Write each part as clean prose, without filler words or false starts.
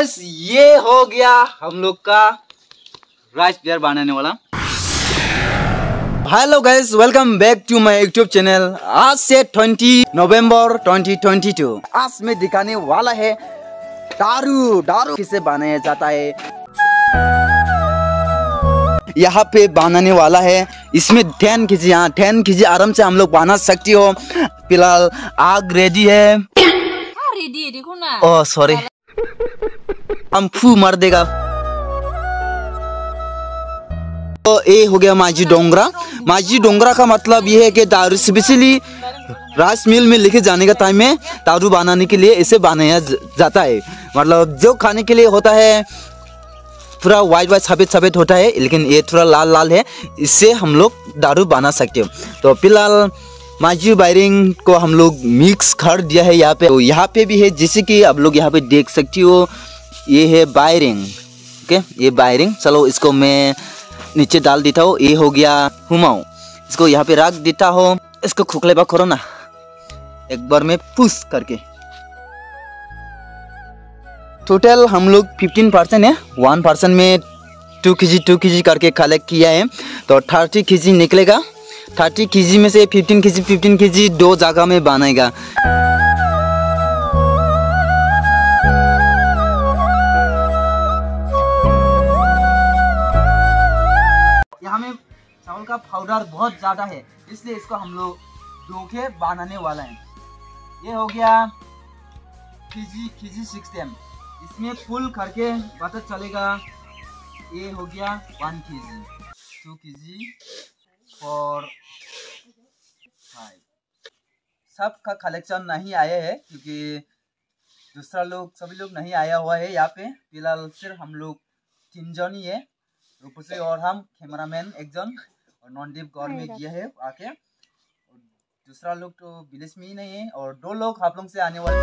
Guys, ये हो गया हम लोग का राइस बियर बनाने वाला। Hello guys, welcome back to my YouTube channel. आज से 20 नवंबर 2022 आज मैं दिखाने वाला है दारू किसे बनाया जाता है। यहाँ पे बनाने वाला है। इसमें 10 केजी 10 केजी आराम से हम लोग बना सकती हो। फिलहाल आग रेडी है। रेडी देखो ना। ओह सॉरी, हम फू मार देगा। तो ये हो गया माझी डोंगरा। माझी डोंगरा का मतलब ये है कि दारू स्पेशली राइस मिल में लेके जाने का टाइम में दारू बनाने के लिए इसे बनाया जाता है। मतलब जो खाने के लिए होता है थोड़ा वाइट सफेद होता है, लेकिन ये थोड़ा लाल है। इससे हम लोग दारू बना सकते हो। तो फिलहाल माझी बायरिंग को हम लोग मिक्स कर दिया है यहाँ पे। तो यहाँ पे भी है, जैसे कि आप लोग यहाँ पे देख सकती हो, ये है बायरिंग। ओके, ये बायरिंग। चलो इसको मैं नीचे डाल देता हूँ। ये हो गया हुमाऊ, इसको यहाँ पे रख देता हूँ। इसको खुखले बा करो ना एक बार में पुश करके। टोटल हम लोग 15% है। 1% में 2 केजी करके कलेक्ट किया है। तो 30 केजी निकलेगा। 30 केजी में से 15 केजी 2 जगह में बनाएगा। यहाँ में चावल का पाउडर बहुत ज्यादा है, इसलिए इसको हम लोग धो के बनाने वाला है। ये हो गया केजी 6 इसमें फुल करके पता चलेगा। ये हो गया 1 केजी 2 केजी 4 5। सब का कलेक्शन नहीं आया है क्योंकि सभी लोग नहीं आया हुआ है यहाँ पे। फिलहाल सिर्फ हम लोग 3 जन ही है, रूपसे और हम कैमरामैन 1 जन और नॉनदीप गौर में गया है आके। और दूसरा लोग तो विलेज में ही नहीं है और 2 लोग हाफलोंग से आने वाले।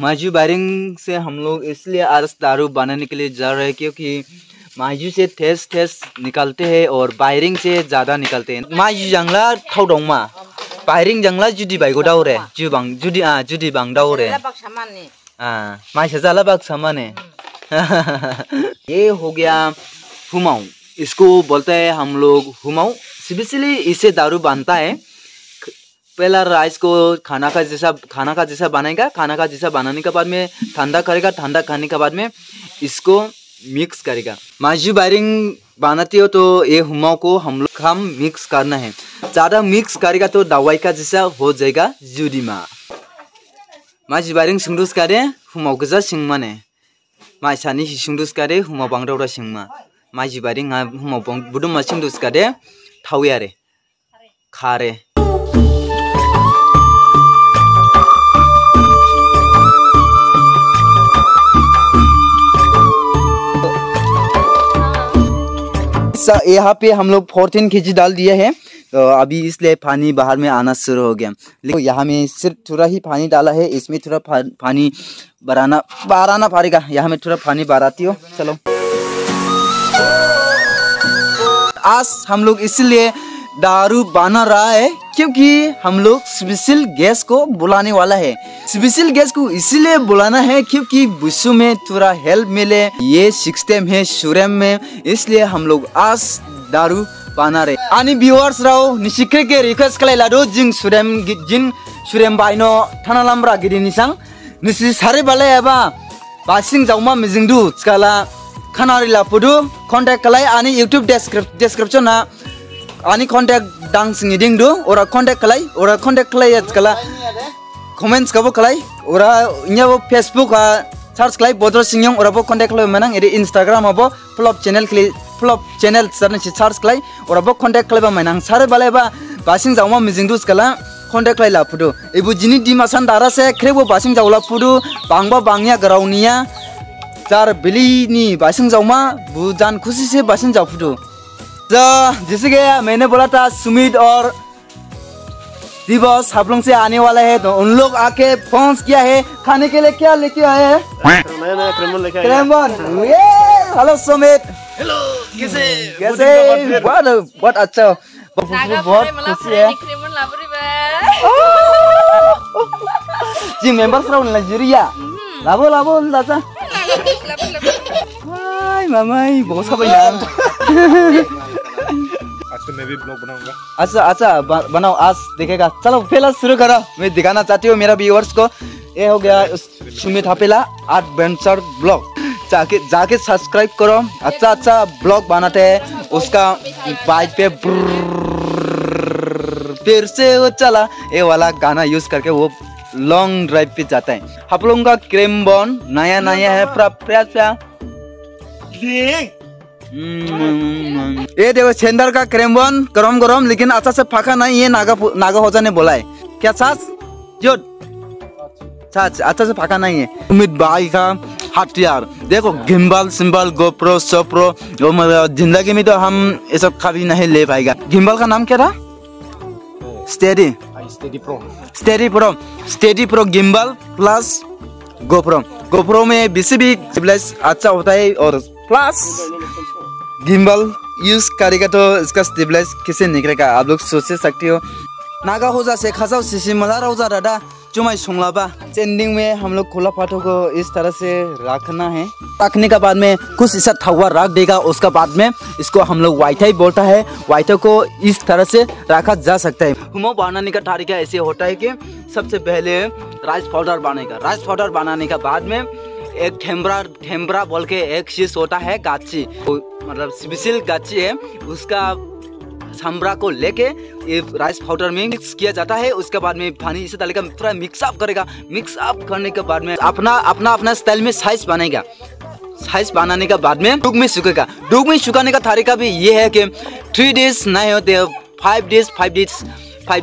माझी बायरिंग से हम लोग इसलिए आज दारू बनाने के लिए जा रहे हैं क्योंकि माझी से टेस्ट निकलते हैं और बायरिंग से ज्यादा निकलते हैं। माझी जंगला थाव दं मा बायरिंग जंगला जुदी बाइगो दावरे जुदी बांग दावरे माइसे जाला बाग सामाने। ये हो गया हुमाऊ, इसको बोलते हैं हम लोग हुमाऊ। स्पेशली इसे दारू बनता है। पहला राइस को खाना का जैसा बनाएगा। खाना का जैसा बनाने के बाद में ठंडा करेगा। ठंडा करने के बाद में इसको मिक्स करेगा। माझी बायरिंग बनाती हो तो ये हुमाऊ को हम मिक्स करना है। ज़्यादा मिक्स करेगा तो दवाई का जैसा हो जाएगा जुदी मा। माझी बायरिंग सिंगदुस करे हुमाऊ गजा सिंगमाने माइ सानि सिंगदुस करे हुमाऊ बांगदावरा सिंगमा। माझी बायरिंग हुमाऊ बुदुमा सिंगदुस करे थावे आरे खारे। यहाँ पे हम लोग 14 केजी डाल दिया है। तो अभी इसलिए पानी बाहर में आना शुरू हो गया। लेकिन यहाँ में सिर्फ थोड़ा ही पानी डाला है, इसमें थोड़ा पानी बढ़ाना पड़ेगा। यहाँ में थोड़ा पानी बढ़ाती हो। चलो आज हम लोग इसलिए दारू बना रहा है क्योंकि हम लोग स्पेशल गैस को बुलाने वाला है। स्पेशल गैस को इसीलिए बुलाना है क्योंकि विश्व में थोड़ा हेल्प मिले। ये सिस्टम है सुरेम में, इसलिए हम लोग आज दारू बना रहे। आनी व्यूअर्स राव निशिक्रे के रिक्वेस्ट कलाई लादो जिन सुरेम बाइनो थाना लामरा गिरी निसां निसि सारे बाले एबा बासिंग जाउमा मिजिंदु स्काला खानारि लापुदु कांटेक्ट कलाई आनी यूट्यूब डिस्क्रिप्शन ना आनी कांटेक्ट डांग सिंगिदिं दु ओरा कांटेक्ट कलाई स्काला कमेंट्स कबो कलाई ओरा इन्याबो फेसबुक सर्च कलाई बोद्रो सिंगयं ओराबो कांटेक्ट कलाई मनang एदि इंस्टाग्राम आबो फ्लॉप चैनल सरने सर्च कलाई ओराबो कांटेक्ट कलाई मनang सारे बालेबा बासिंग जाउमा मिजिंदु स्काला कांटेक्ट कलाई लापुदु एबु जिनि दिमासान दारा से क्रेबो बासिंग जाउला पुदु बांगबा बांगिया गराउनिया जार बिलीनी बासिंग जाउमा बुजान खुशी से बासिंग जाउपुदु। जैसे कि मैंने बोला था सुमित और दिवस हाफलोंग से आने वाला है, तो उन लोग आके पहुंच गया है। खाने के लिए क्या लेके आए हैं? क्रेमन। हेलो सुमित, हेलो कैसे बहुत अच्छा, बहुत खुशी है। जी members Rao Nigeria. Labo Lata. Hai mamai बहुत सब यार. आज तो मैं भी ब्लॉग बनाऊंगा. अच्छा बनाओ आज दिखेगा. चलो पहला शुरू करो. मैं दिखाना चाहती हूँ मेरा व्यूअर्स को. ये हो गया सुमित हपेला एडवेंचर ब्लॉग. जाके सब्सक्राइब करो. अच्छा ब्लॉग बनाते हैं. उसका बाइक पे फिर से वो चला ये वाला गाना यूज करके वो लॉन्ग ड्राइव पे जाता है. आप लोगों का क्रेमबॉन नया है प्यार. ये देखो सेंटर का क्रेमबॉन गरम लेकिन अच्छा से फाका नहीं. ये नागा होजा ने बोला है क्या सास जो सास अच्छा से फाका नहीं है. उम्मीद भाई का हथियार देखो गिम्बल सिंबल गोप्रो सोप्रो. जिंदगी में तो हम ये सब कभी नहीं ले पाएगा. गिम्बल का नाम क्या था? Steady pro gimbal plus GoPro में भी स्टेबलाइज अच्छा होता है और प्लस गिम्बल यूज करेगा तो इसका स्टेबलाइज कैसे निकलेगा आप लोग सोच सकते हो. नागा हो जा से खासा सीसी मजा हो जा दादा चुमाई सुंगलाबा. चेंडिंग में हम लोग खुला पाठों को इस तरह से रखना है. रखने के बाद में कुछ ऐसा ठगुआ रख देगा. उसका बाद में इसको हम लोग वाइटाई बोलता है. वाइटाई को इस तरह से रखा जा सकता है. हुमो बनाने का तरीका ऐसे होता है कि सबसे पहले राइस पाउडर बनेगा. राइस पाउडर बनाने के बाद में एक ठेम्बरा बोल के एक चीज होता है गाची. मतलब स्पेशल गाची है. उसका छमरा को लेके ये राइस पाउडर में मिक्स किया जाता है. उसके बाद में पानी इसे डालेगा पूरा मिक्स अप करेगा. मिक्स अप करने के बाद में अपना स्टाइल में साइज बनेगा. साइज बनाने के बाद में धूप में सूखेगा. धूप में सुखाने का तरीका भी ये है कि 3 डेज नहीं होते 5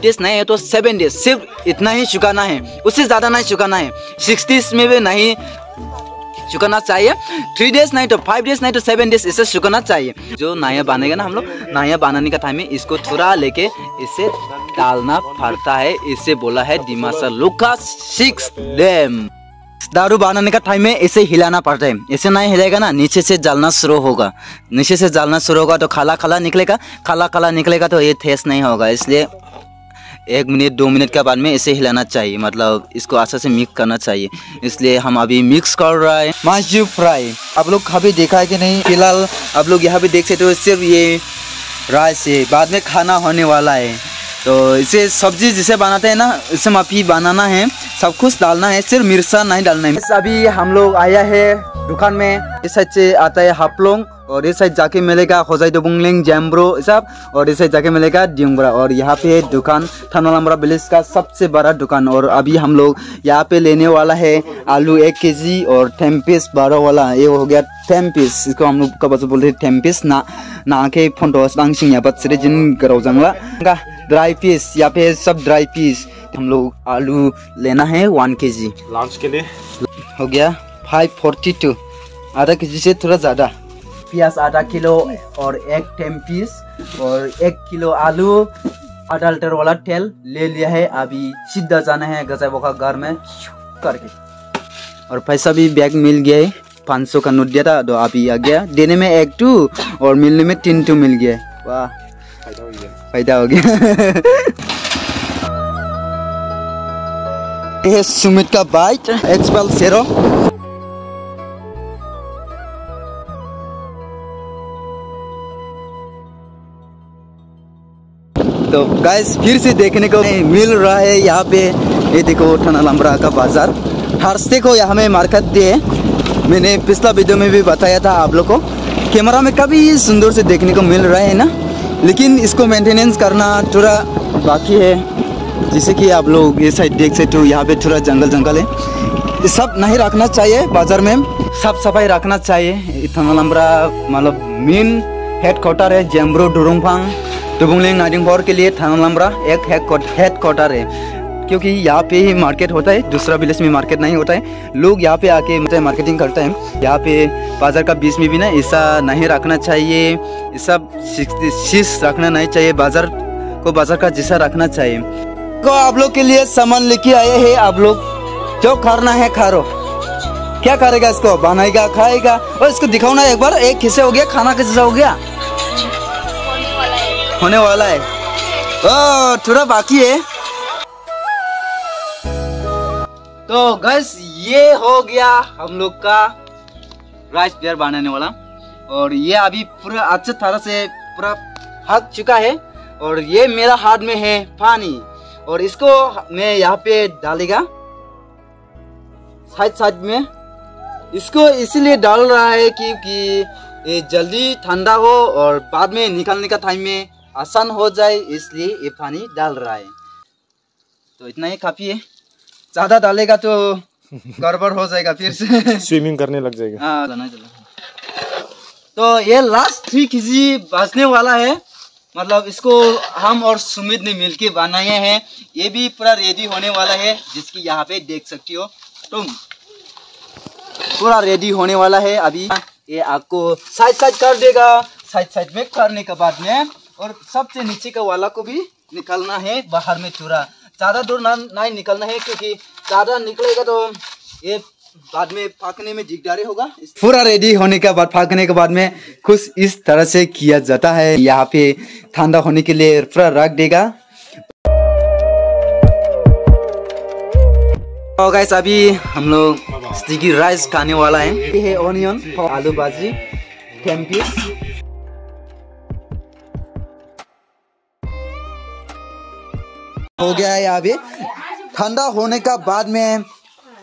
डेज नहीं है तो 7 डेज सिर्फ इतना ही सुखाना है. उससे ज्यादा नहीं सुखाना है. 6 डेज में भी नहीं सुखाना चाहिए. 3 डेज नहीं तो 5 डेज नहीं तो 7 डेज इसे सुखाना चाहिए. जो नया बनेगा ना हम लोग नया बनाने का टाइम में इसको थोड़ा लेके इसे डालना पड़ता है. इसे बोला है दिमासा लुका 6 डेम. दारू बनाने का टाइम में इसे हिलाना पड़ता है. इसे नहीं हिलेगा ना नीचे से जलना शुरू होगा. नीचे से जलना शुरू होगा तो काला निकलेगा. काला निकलेगा तो ये टेस्ट नहीं होगा. इसलिए 1 मिनट 2 मिनट के बाद में इसे हिलाना चाहिए. मतलब इसको अच्छा से मिक्स करना चाहिए. इसलिए हम अभी मिक्स कर रहा है. मशरूम फ्राई आप लोग कभी देखा है कि नहीं? फिलहाल आप लोग यहाँ पे देख सकते हो सिर्फ ये राइस है. बाद में खाना होने वाला है. तो इसे सब्जी जिसे बनाते हैं ना इसे माफी बनाना है. सब कुछ डालना है. सिर्फ मिर्चा नहीं डालना है. अभी हम लोग आया है दुकान में. इस साइड से आता है हापलोंग और इस साइड जाके मिलेगा खोजाई डोबुंगलिंग जैम्ब्रो सब. और इस साइड जाके मिलेगा डिंगबरा. और यहाँ पे दुकान थानालमरा विलेज का सबसे बड़ा दुकान. और अभी हम लोग यहाँ पे लेने वाला है आलू 1 kg और टेम्पिस 12 वाला. ये हो गया टेम्पिस. इसको हम लोग का बच्चे बोलते हैं टेम्पिस ना के फोटो बांसिंग यहाँ पर जिन गरौ जंगला ड्राई पीस. यहाँ पे सब ड्राई पीस. हम लोग आलू लेना है 1 kg. लंच के लिए हो गया 542 आधा kg से थोड़ा ज़्यादा. प्याज आधा किलो और 1 टेम्पिस और 1 किलो आलू. आधा लीटर वाला तेल ले लिया है. अभी सीधा जाना है गजा बोका घर में करके. और पैसा भी बैग मिल गया है. 500 का नोट दिया था तो अभी आ गया. देने में 1-2 और मिलने में 3-2 मिल गया. वाह फायदा हो गया. ये सुमित का बाइक एक्सपेल 0. तो गाइस फिर से देखने को मिल रहा है यहाँ पे. ये देखो थानालमरा का बाजार. थर्सडे को यहाँ में मार्केट दिए. मैंने पिछला वीडियो में भी बताया था आप लोग को. कैमरा में काफ़ी सुंदर से देखने को मिल रहा है ना. लेकिन इसको मेंटेनेंस करना थोड़ा बाकी है. जैसे कि आप लोग ये साइड देख सकते हो यहाँ पे थोड़ा जंगल है. ये सब नहीं रखना चाहिए. बाजार में साफ सफाई रखना चाहिए. थानालमरा मतलब मेन हेड क्वार्टर है. जैम्ब्रो डुरुंगफांग डुबुंगलिंग नाइडिंगफोर के लिए थानालमरा एक हेड क्वार्टर है. क्योंकि यहाँ पे ही मार्केट होता है. दूसरा विलेज में मार्केट नहीं होता है. लोग यहाँ पे आके मार्केटिंग करते हैं. यहाँ पे बाजार का बीच में भी ना ऐसा नहीं रखना चाहिए. ये सब चीज रखना नहीं चाहिए. बाजार को बाजार का जैसा रखना चाहिए. तो आप लोग के लिए सामान लेके आए हैं. आप लोग जो खाना है खा रो. क्या करेगा इसको? बनाएगा खाएगा. और इसको दिखाओ ना एक बार. एक किसे हो गया खाना कैसा हो गया? होने वाला है. थोड़ा बाकी है. तो गैस ये हो गया हम लोग का राइस पेयर बनाने वाला, और ये अभी पूरा अच्छे तरह से पूरा पक चुका है। और ये मेरा हाथ में है पानी, और इसको मैं यहाँ पे डालेगा साइड साइड में। इसको इसलिए डाल रहा है क्योंकि ये जल्दी ठंडा हो और बाद में निकालने का टाइम में आसान हो जाए, इसलिए ये पानी डाल रहा है। तो इतना ही काफी है, ज्यादा डालेगा तो गड़बड़ हो जाएगा, फिर से स्विमिंग करने लग जाएगा। हाँ तो ये लास्ट 3 केजी बचने वाला है, मतलब इसको हम और सुमित ने मिलके बनाए हैं। ये भी पूरा रेडी होने वाला है, जिसकी यहाँ पे देख सकती हो तुम, पूरा रेडी होने वाला है। अभी ये आपको साइड साइड कर देगा, साइड साइड में करने के बाद में, और सबसे नीचे का वाला को भी निकालना है बाहर में, थोड़ा ज़्यादा दूर नहीं निकलना है, क्योंकि ज़्यादा निकलेगा तो ये बाद में पकने में दिकदारी होगा। पूरा रेडी होने के बाद, पकने के बाद में कुछ इस तरह से किया जाता है। यहाँ पे ठंडा होने के लिए पूरा रख देगा। तो गाइस अभी हम लोग स्टिकी राइस खाने वाला है। ये है ऑनियन, आलू भाजी, टेम्पीस, हो गया है। यहाँ पे ठंडा होने का बाद में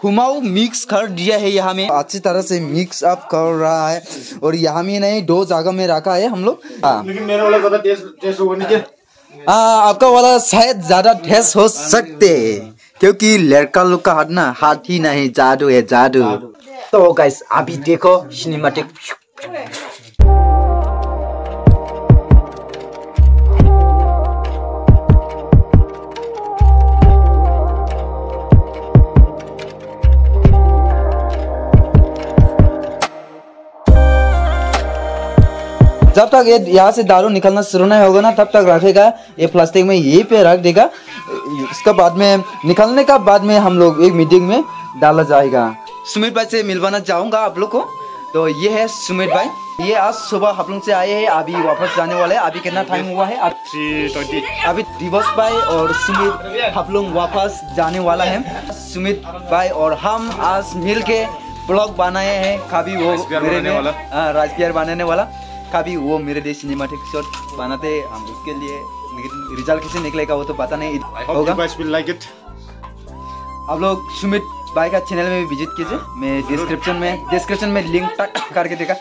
हुमाऊ मिक्स कर दिया है, यहाँ में अच्छी तरह से मिक्स अप कर रहा है। और यहाँ में नहीं, 2 जगह में रखा है हम लोग। लेकिन मेरा वाला ज्यादा टेस्ट होगा नहीं क्या? आपका वाला शायद ज्यादा टेस्ट हो सकते हैं, क्योंकि लड़का लोग का हाथ ना हाथ ही नहीं, जादू है जादू। तो गाइस अभी देखो सिनेमैटिक। जब तक ये यहाँ से दारू निकलना शुरू नहीं होगा ना, तब तक रखेगा ये प्लास्टिक में, यही पे रख देगा। इसका बाद में निकलने का बाद में हम लोग एक मीटिंग में डाला जाएगा। सुमित भाई से मिलवाना चाहूंगा आप लोग को। तो ये है सुमित भाई, ये आज सुबह हम लोग से आए हैं, अभी वापस जाने वाले हैं। अभी कितना टाइम हुआ है? 3:20। अभी दिवस भाई और सुमित हम लोग वापस जाने वाला है। सुमित भाई और हम आज मिल के ब्लॉग बनाए हैं। कभी वो राइस पेयर बनाने वाला, कभी वो मेरे लिए सिनेमैटिक शॉट बनाते हम, उसके लिए रिजल्ट कैसे निकलेगा वो तो पता नहीं होगा। आप लोग सुमित भाई का चैनल में भी विजिट कीजिए, मैं डिस्क्रिप्शन में लिंक टक करके देखा।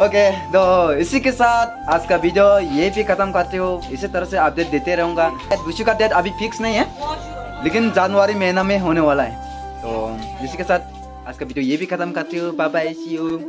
ओके, तो इसी के साथ आज का वीडियो ये भी खत्म करते हो। इसी तरह से अपडेट देते रहूंगा। विशु का डेट अभी फिक्स नहीं है, लेकिन जनवरी महीना में होने वाला है। तो इसी के साथ आज का वीडियो ये भी खत्म करते हो। Bye bye, see you.